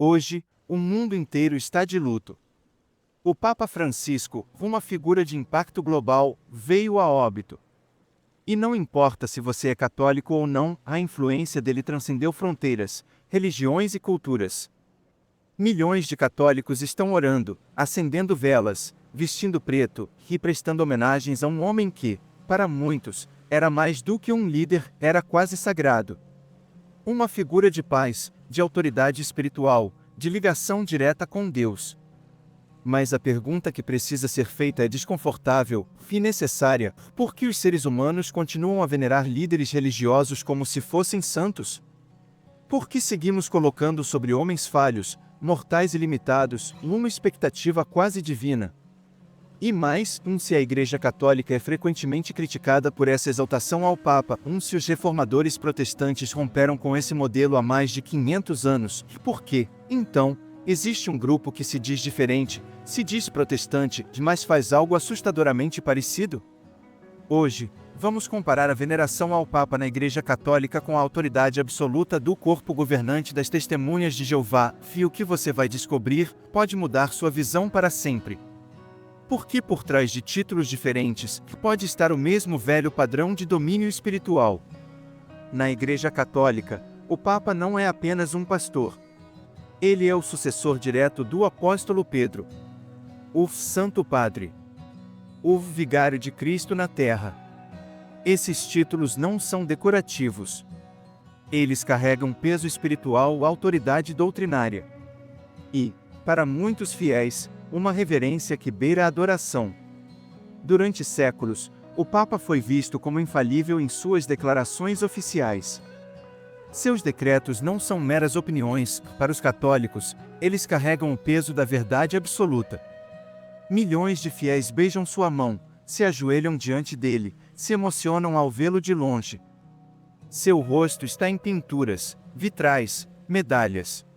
Hoje, o mundo inteiro está de luto. O Papa Francisco, uma figura de impacto global, veio a óbito. E não importa se você é católico ou não, a influência dele transcendeu fronteiras, religiões e culturas. Milhões de católicos estão orando, acendendo velas, vestindo preto e prestando homenagens a um homem que, para muitos, era mais do que um líder, era quase sagrado. Uma figura de paz, de autoridade espiritual, de ligação direta com Deus. Mas a pergunta que precisa ser feita é desconfortável e necessária: por que os seres humanos continuam a venerar líderes religiosos como se fossem santos? Por que seguimos colocando sobre homens falhos, mortais e limitados, uma expectativa quase divina? E mais, se a Igreja Católica é frequentemente criticada por essa exaltação ao Papa, se os reformadores protestantes romperam com esse modelo há mais de 500 anos, por quê, então, existe um grupo que se diz diferente, se diz protestante, mas faz algo assustadoramente parecido? Hoje, vamos comparar a veneração ao Papa na Igreja Católica com a autoridade absoluta do corpo governante das Testemunhas de Jeová, e o que você vai descobrir pode mudar sua visão para sempre. Porque por trás de títulos diferentes, pode estar o mesmo velho padrão de domínio espiritual. Na Igreja Católica, o Papa não é apenas um pastor. Ele é o sucessor direto do apóstolo Pedro, o Santo Padre, o Vigário de Cristo na Terra. Esses títulos não são decorativos. Eles carregam peso espiritual, autoridade doutrinária. E, para muitos fiéis, uma reverência que beira a adoração. Durante séculos, o Papa foi visto como infalível em suas declarações oficiais. Seus decretos não são meras opiniões, para os católicos, eles carregam o peso da verdade absoluta. Milhões de fiéis beijam sua mão, se ajoelham diante dele, se emocionam ao vê-lo de longe. Seu rosto está em pinturas, vitrais, medalhas.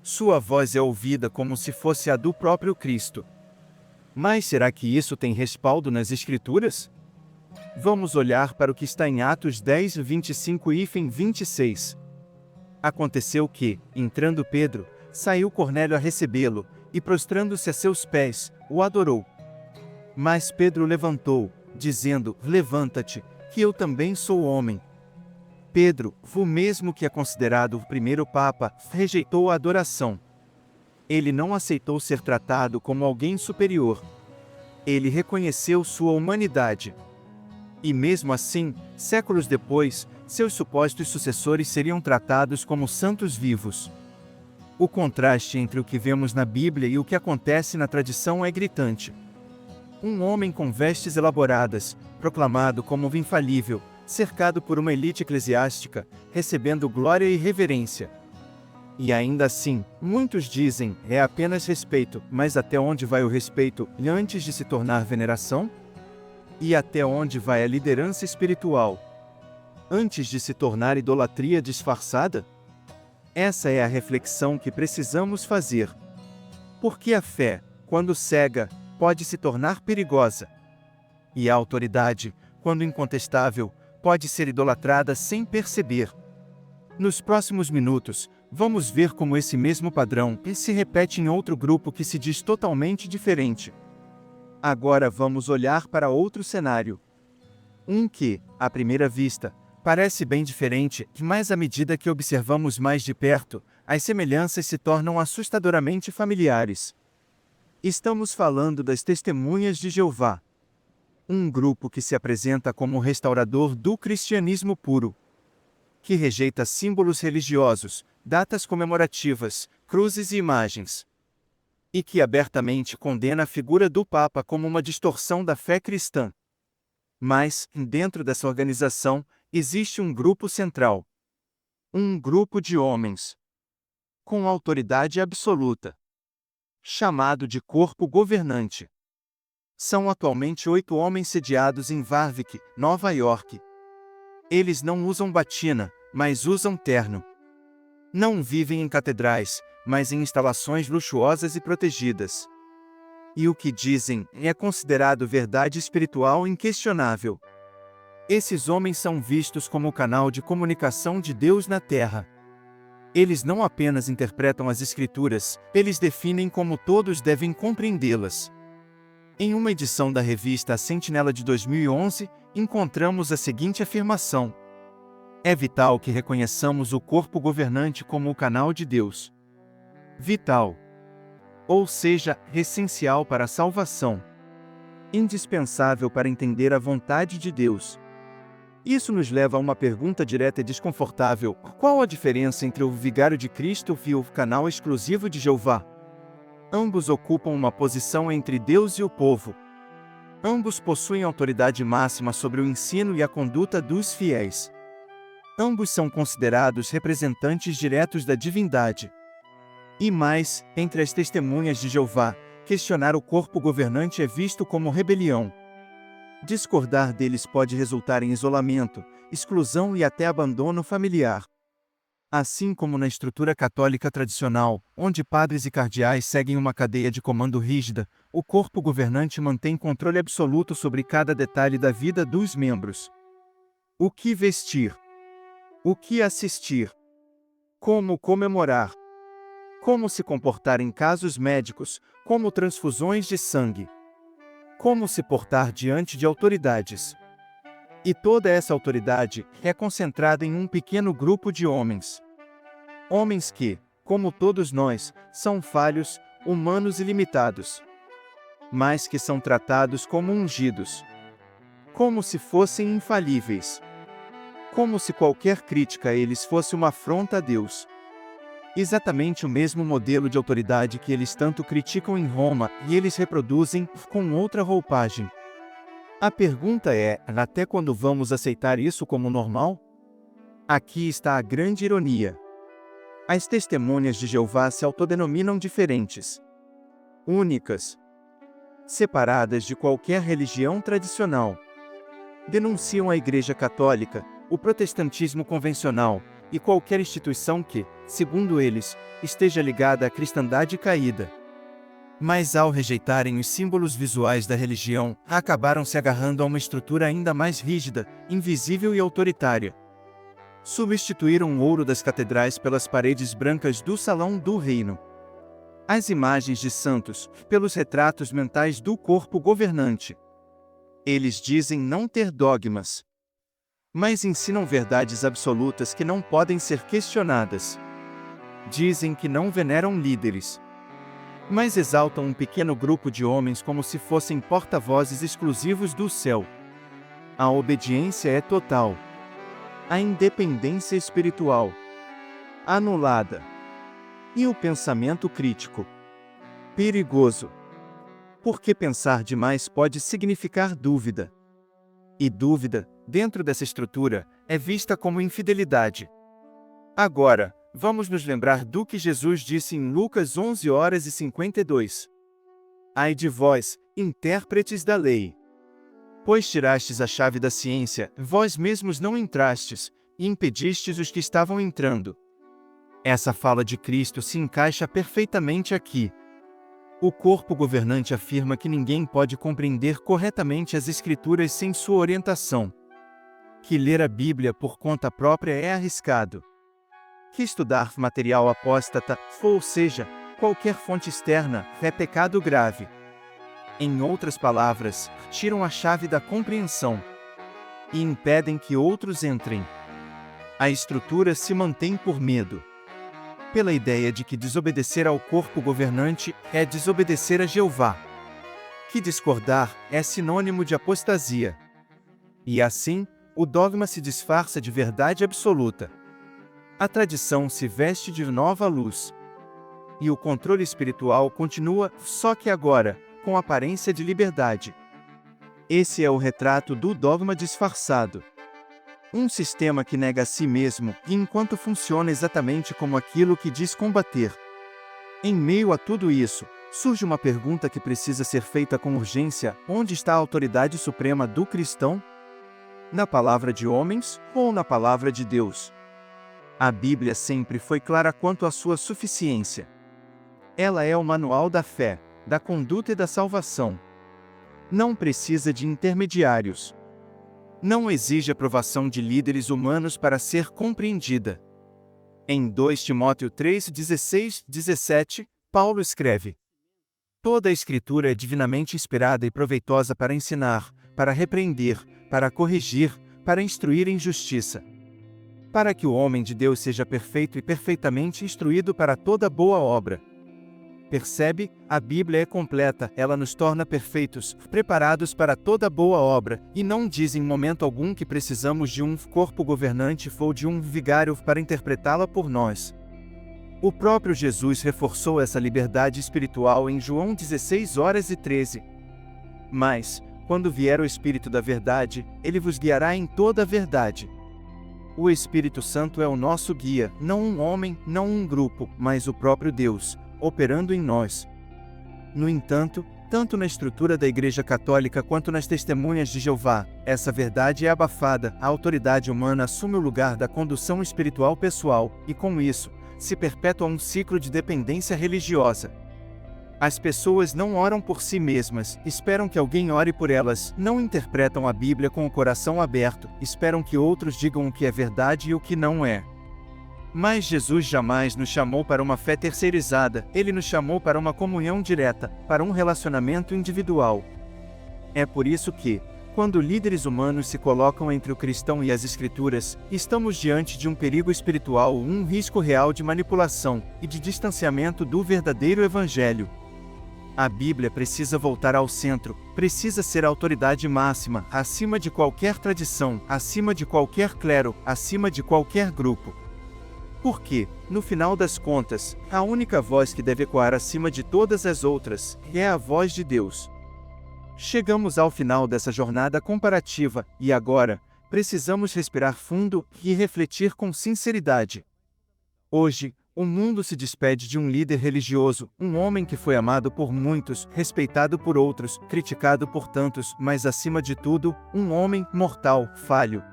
Sua voz é ouvida como se fosse a do próprio Cristo. Mas será que isso tem respaldo nas Escrituras? Vamos olhar para o que está em Atos 10, 25 e 26. Aconteceu que, entrando Pedro, saiu Cornélio a recebê-lo, e prostrando-se a seus pés, o adorou. Mas Pedro levantou, dizendo: levanta-te, que eu também sou homem. Pedro, o mesmo que é considerado o primeiro Papa, rejeitou a adoração. Ele não aceitou ser tratado como alguém superior. Ele reconheceu sua humanidade. E mesmo assim, séculos depois, seus supostos sucessores seriam tratados como santos vivos. O contraste entre o que vemos na Bíblia e o que acontece na tradição é gritante. Um homem com vestes elaboradas, proclamado como infalível, cercado por uma elite eclesiástica, recebendo glória e reverência. E ainda assim, muitos dizem, é apenas respeito, mas até onde vai o respeito, antes de se tornar veneração? E até onde vai a liderança espiritual, antes de se tornar idolatria disfarçada? Essa é a reflexão que precisamos fazer. Porque a fé, quando cega, pode se tornar perigosa. E a autoridade, quando incontestável, pode ser idolatrada sem perceber. Nos próximos minutos, vamos ver como esse mesmo padrão se repete em outro grupo que se diz totalmente diferente. Agora vamos olhar para outro cenário. Um que, à primeira vista, parece bem diferente, mas à medida que observamos mais de perto, as semelhanças se tornam assustadoramente familiares. Estamos falando das Testemunhas de Jeová. Um grupo que se apresenta como restaurador do cristianismo puro. Que rejeita símbolos religiosos, datas comemorativas, cruzes e imagens. E que abertamente condena a figura do Papa como uma distorção da fé cristã. Mas, dentro dessa organização, existe um grupo central. Um grupo de homens com autoridade absoluta, chamado de corpo governante. São atualmente 8 homens sediados em Warwick, Nova York. Eles não usam batina, mas usam terno. Não vivem em catedrais, mas em instalações luxuosas e protegidas. E o que dizem é considerado verdade espiritual inquestionável. Esses homens são vistos como o canal de comunicação de Deus na Terra. Eles não apenas interpretam as Escrituras, eles definem como todos devem compreendê-las. Em uma edição da revista A Sentinela de 2011, encontramos a seguinte afirmação: é vital que reconheçamos o corpo governante como o canal de Deus. Vital. Ou seja, essencial para a salvação. Indispensável para entender a vontade de Deus. Isso nos leva a uma pergunta direta e desconfortável: qual a diferença entre o vigário de Cristo e o canal exclusivo de Jeová? Ambos ocupam uma posição entre Deus e o povo. Ambos possuem autoridade máxima sobre o ensino e a conduta dos fiéis. Ambos são considerados representantes diretos da divindade. E mais, entre as testemunhas de Jeová, questionar o corpo governante é visto como rebelião. Discordar deles pode resultar em isolamento, exclusão e até abandono familiar. Assim como na estrutura católica tradicional, onde padres e cardeais seguem uma cadeia de comando rígida, o corpo governante mantém controle absoluto sobre cada detalhe da vida dos membros. O que vestir? O que assistir? Como comemorar? Como se comportar em casos médicos, como transfusões de sangue? Como se portar diante de autoridades? E toda essa autoridade é concentrada em um pequeno grupo de homens. Homens que, como todos nós, são falhos, humanos e limitados. Mas que são tratados como ungidos. Como se fossem infalíveis. Como se qualquer crítica a eles fosse uma afronta a Deus. Exatamente o mesmo modelo de autoridade que eles tanto criticam em Roma, e eles reproduzem, com outra roupagem. A pergunta é: até quando vamos aceitar isso como normal? Aqui está a grande ironia. As testemunhas de Jeová se autodenominam diferentes, únicas, separadas de qualquer religião tradicional. Denunciam a Igreja Católica, o protestantismo convencional, e qualquer instituição que, segundo eles, esteja ligada à cristandade caída. Mas ao rejeitarem os símbolos visuais da religião, acabaram se agarrando a uma estrutura ainda mais rígida, invisível e autoritária. Substituíram o ouro das catedrais pelas paredes brancas do Salão do Reino. As imagens de santos, pelos retratos mentais do corpo governante. Eles dizem não ter dogmas, mas ensinam verdades absolutas que não podem ser questionadas. Dizem que não veneram líderes, mas exaltam um pequeno grupo de homens como se fossem porta-vozes exclusivos do céu. A obediência é total. A independência espiritual anulada. E o pensamento crítico perigoso. Porque pensar demais pode significar dúvida. E dúvida, dentro dessa estrutura, é vista como infidelidade. Agora, vamos nos lembrar do que Jesus disse em Lucas 11h52. Ai de vós, intérpretes da lei! Pois tirastes a chave da ciência, vós mesmos não entrastes, e impedistes os que estavam entrando. Essa fala de Cristo se encaixa perfeitamente aqui. O corpo governante afirma que ninguém pode compreender corretamente as Escrituras sem sua orientação. Que ler a Bíblia por conta própria é arriscado. Que estudar material apóstata, ou seja, qualquer fonte externa, é pecado grave. Em outras palavras, tiram a chave da compreensão e impedem que outros entrem. A estrutura se mantém por medo. Pela ideia de que desobedecer ao corpo governante é desobedecer a Jeová. Que discordar é sinônimo de apostasia. E assim, o dogma se disfarça de verdade absoluta. A tradição se veste de nova luz. E o controle espiritual continua, só que agora, com aparência de liberdade. Esse é o retrato do dogma disfarçado. Um sistema que nega a si mesmo, e enquanto funciona exatamente como aquilo que diz combater. Em meio a tudo isso, surge uma pergunta que precisa ser feita com urgência: onde está a autoridade suprema do cristão? Na palavra de homens, ou na palavra de Deus? A Bíblia sempre foi clara quanto à sua suficiência. Ela é o manual da fé, da conduta e da salvação. Não precisa de intermediários. Não exige aprovação de líderes humanos para ser compreendida. Em 2 Timóteo 3, 16, 17, Paulo escreve: Toda a Escritura é divinamente inspirada e proveitosa para ensinar, para repreender, para corrigir, para instruir em justiça, para que o homem de Deus seja perfeito e perfeitamente instruído para toda boa obra. Percebe? A Bíblia é completa, ela nos torna perfeitos, preparados para toda boa obra, e não diz em momento algum que precisamos de um corpo governante ou de um vigário para interpretá-la por nós. O próprio Jesus reforçou essa liberdade espiritual em João 16:13. Mas, quando vier o Espírito da verdade, ele vos guiará em toda a verdade. O Espírito Santo é o nosso guia, não um homem, não um grupo, mas o próprio Deus, operando em nós. No entanto, tanto na estrutura da Igreja Católica quanto nas Testemunhas de Jeová, essa verdade é abafada, a autoridade humana assume o lugar da condução espiritual pessoal, e com isso, se perpetua um ciclo de dependência religiosa. As pessoas não oram por si mesmas, esperam que alguém ore por elas, não interpretam a Bíblia com o coração aberto, esperam que outros digam o que é verdade e o que não é. Mas Jesus jamais nos chamou para uma fé terceirizada, ele nos chamou para uma comunhão direta, para um relacionamento individual. É por isso que, quando líderes humanos se colocam entre o cristão e as Escrituras, estamos diante de um perigo espiritual, um risco real de manipulação e de distanciamento do verdadeiro Evangelho. A Bíblia precisa voltar ao centro, precisa ser a autoridade máxima, acima de qualquer tradição, acima de qualquer clero, acima de qualquer grupo. Porque, no final das contas, a única voz que deve ecoar acima de todas as outras é a voz de Deus. Chegamos ao final dessa jornada comparativa, e agora, precisamos respirar fundo e refletir com sinceridade. Hoje, o mundo se despede de um líder religioso, um homem que foi amado por muitos, respeitado por outros, criticado por tantos, mas acima de tudo, um homem mortal, falho.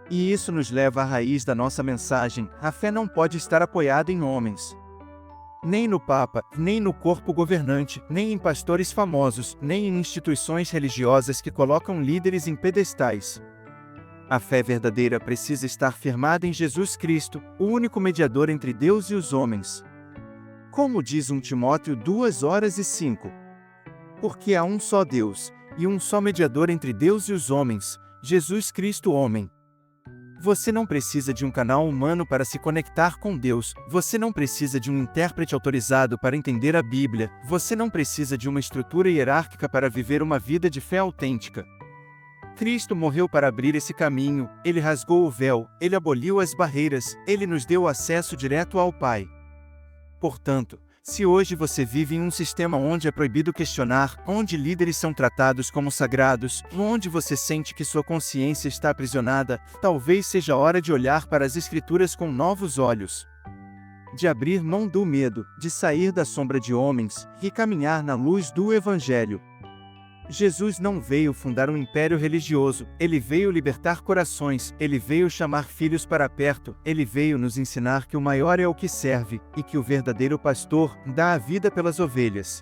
E isso nos leva à raiz da nossa mensagem: a fé não pode estar apoiada em homens. Nem no Papa, nem no corpo governante, nem em pastores famosos, nem em instituições religiosas que colocam líderes em pedestais. A fé verdadeira precisa estar firmada em Jesus Cristo, o único mediador entre Deus e os homens. Como diz 1 Timóteo 2:5. Porque há um só Deus, e um só mediador entre Deus e os homens, Jesus Cristo homem. Você não precisa de um canal humano para se conectar com Deus, você não precisa de um intérprete autorizado para entender a Bíblia, você não precisa de uma estrutura hierárquica para viver uma vida de fé autêntica. Cristo morreu para abrir esse caminho, ele rasgou o véu, ele aboliu as barreiras, ele nos deu acesso direto ao Pai. Portanto, se hoje você vive em um sistema onde é proibido questionar, onde líderes são tratados como sagrados, onde você sente que sua consciência está aprisionada, talvez seja a hora de olhar para as Escrituras com novos olhos. De abrir mão do medo, de sair da sombra de homens, e caminhar na luz do Evangelho. Jesus não veio fundar um império religioso, ele veio libertar corações, ele veio chamar filhos para perto, ele veio nos ensinar que o maior é o que serve, e que o verdadeiro pastor dá a vida pelas ovelhas.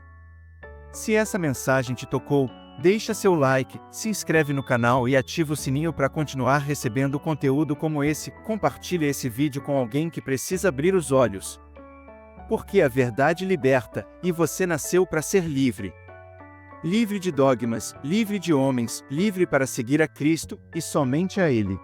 Se essa mensagem te tocou, deixa seu like, se inscreve no canal e ativa o sininho para continuar recebendo conteúdo como esse, compartilhe esse vídeo com alguém que precisa abrir os olhos. Porque a verdade liberta, e você nasceu para ser livre. Livre de dogmas, livre de homens, livre para seguir a Cristo, e somente a Ele.